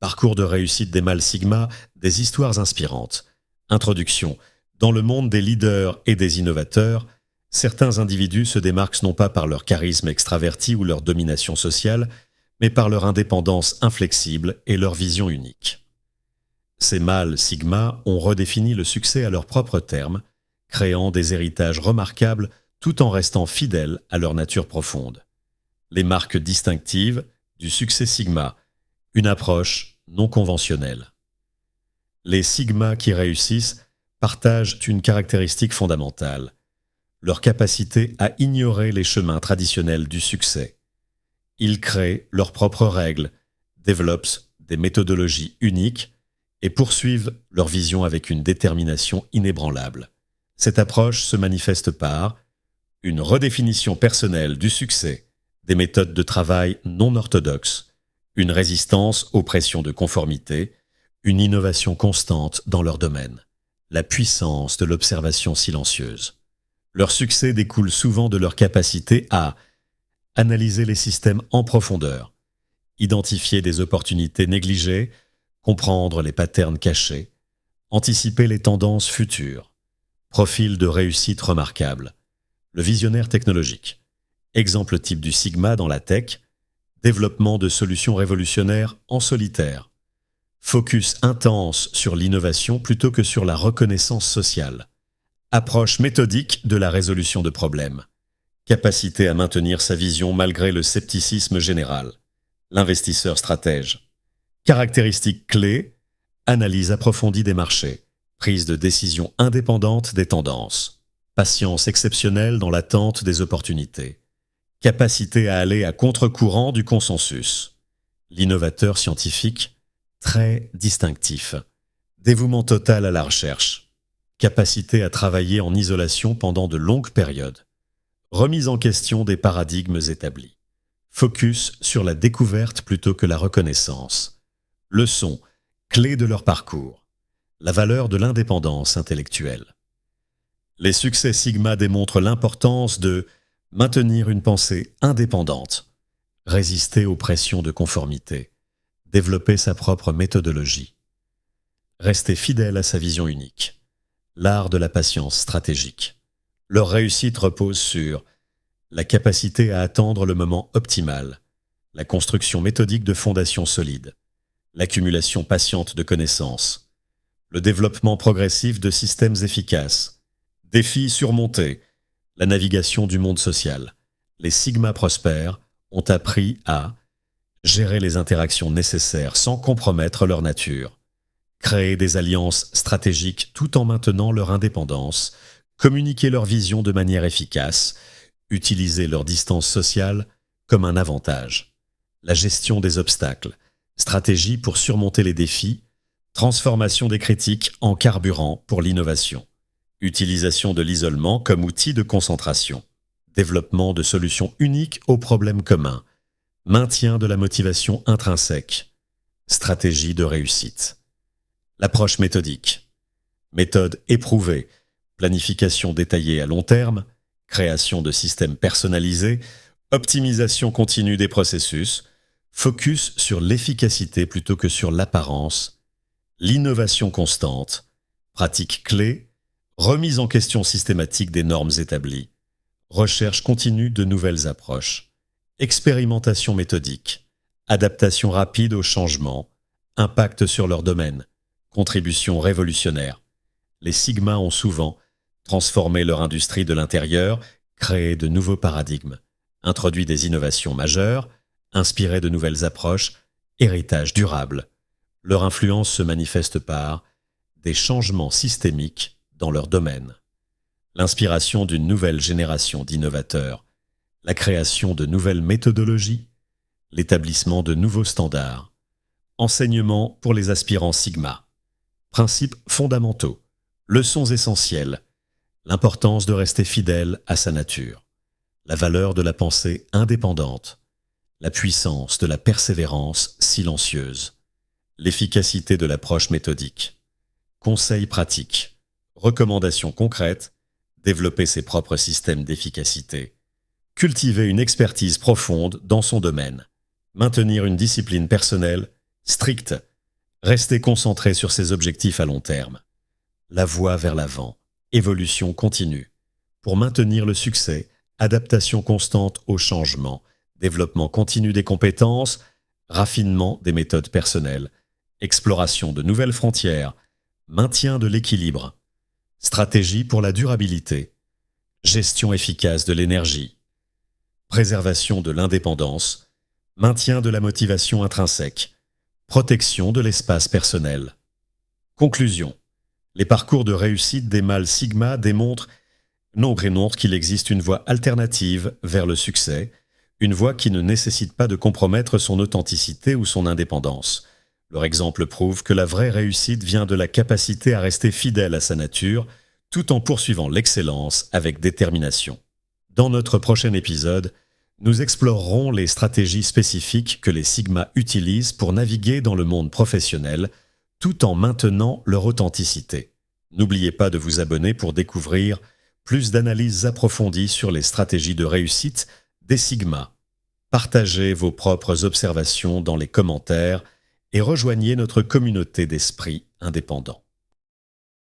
Parcours de réussite des mâles Sigma, des histoires inspirantes. Introduction. Dans le monde des leaders et des innovateurs, certains individus se démarquent non pas par leur charisme extraverti ou leur domination sociale, mais par leur indépendance inflexible et leur vision unique. Ces mâles Sigma ont redéfini le succès à leurs propres termes, créant des héritages remarquables tout en restant fidèles à leur nature profonde. Les marques distinctives du succès Sigma, une approche non conventionnelle. Les Sigma qui réussissent partagent une caractéristique fondamentale, leur capacité à ignorer les chemins traditionnels du succès. Ils créent leurs propres règles, développent des méthodologies uniques et poursuivent leur vision avec une détermination inébranlable. Cette approche se manifeste par une redéfinition personnelle du succès, des méthodes de travail non orthodoxes, une résistance aux pressions de conformité, une innovation constante dans leur domaine, la puissance de l'observation silencieuse. Leur succès découle souvent de leur capacité à analyser les systèmes en profondeur, identifier des opportunités négligées, comprendre les patterns cachés, anticiper les tendances futures. Profil de réussite remarquable. Le visionnaire technologique. Exemple type du Sigma dans la tech, développement de solutions révolutionnaires en solitaire. Focus intense sur l'innovation plutôt que sur la reconnaissance sociale. Approche méthodique de la résolution de problèmes. Capacité à maintenir sa vision malgré le scepticisme général. L'investisseur stratège. Caractéristiques clés, analyse approfondie des marchés, prise de décision indépendante des tendances, patience exceptionnelle dans l'attente des opportunités, capacité à aller à contre-courant du consensus, l'innovateur scientifique, très distinctif, dévouement total à la recherche, capacité à travailler en isolation pendant de longues périodes, remise en question des paradigmes établis, focus sur la découverte plutôt que la reconnaissance, leçons, clés de leur parcours, la valeur de l'indépendance intellectuelle. Les succès Sigma démontrent l'importance de maintenir une pensée indépendante, résister aux pressions de conformité, développer sa propre méthodologie, rester fidèle à sa vision unique, l'art de la patience stratégique. Leur réussite repose sur la capacité à attendre le moment optimal, la construction méthodique de fondations solides, l'accumulation patiente de connaissances, le développement progressif de systèmes efficaces, défis surmontés, la navigation du monde social. Les Sigma prospères ont appris à gérer les interactions nécessaires sans compromettre leur nature, créer des alliances stratégiques tout en maintenant leur indépendance, communiquer leur vision de manière efficace, utiliser leur distance sociale comme un avantage. La gestion des obstacles, stratégie pour surmonter les défis, transformation des critiques en carburant pour l'innovation, utilisation de l'isolement comme outil de concentration, développement de solutions uniques aux problèmes communs, maintien de la motivation intrinsèque, stratégie de réussite. L'approche méthodique, méthode éprouvée, planification détaillée à long terme, création de systèmes personnalisés, optimisation continue des processus, focus sur l'efficacité plutôt que sur l'apparence, l'innovation constante, pratique clé, remise en question systématique des normes établies, recherche continue de nouvelles approches, expérimentation méthodique, adaptation rapide aux changements, impact sur leur domaine, contribution révolutionnaire. Les Sigma ont souvent transformé leur industrie de l'intérieur, créé de nouveaux paradigmes, introduit des innovations majeures, inspiré de nouvelles approches, héritage durable. Leur influence se manifeste par des changements systémiques dans leur domaine, l'inspiration d'une nouvelle génération d'innovateurs, la création de nouvelles méthodologies, l'établissement de nouveaux standards, enseignement pour les aspirants Sigma, principes fondamentaux, leçons essentielles, l'importance de rester fidèle à sa nature, la valeur de la pensée indépendante, la puissance de la persévérance silencieuse, l'efficacité de l'approche méthodique, conseils pratiques, recommandations concrètes, développer ses propres systèmes d'efficacité, cultiver une expertise profonde dans son domaine, maintenir une discipline personnelle stricte, Restez concentré sur ces objectifs à long terme. La voie vers l'avant, évolution continue. Pour maintenir le succès, adaptation constante au changement, développement continu des compétences, raffinement des méthodes personnelles, exploration de nouvelles frontières, maintien de l'équilibre, stratégie pour la durabilité, gestion efficace de l'énergie, préservation de l'indépendance, maintien de la motivation intrinsèque, protection de l'espace personnel. Conclusion. Les parcours de réussite des mâles Sigma démontrent nombre et nombre qu'il existe une voie alternative vers le succès, une voie qui ne nécessite pas de compromettre son authenticité ou son indépendance. Leur exemple prouve que la vraie réussite vient de la capacité à rester fidèle à sa nature, tout en poursuivant l'excellence avec détermination. Dans notre prochain épisode, nous explorerons les stratégies spécifiques que les Sigma utilisent pour naviguer dans le monde professionnel, tout en maintenant leur authenticité. N'oubliez pas de vous abonner pour découvrir plus d'analyses approfondies sur les stratégies de réussite des Sigma. Partagez vos propres observations dans les commentaires et rejoignez notre communauté d'esprits indépendants.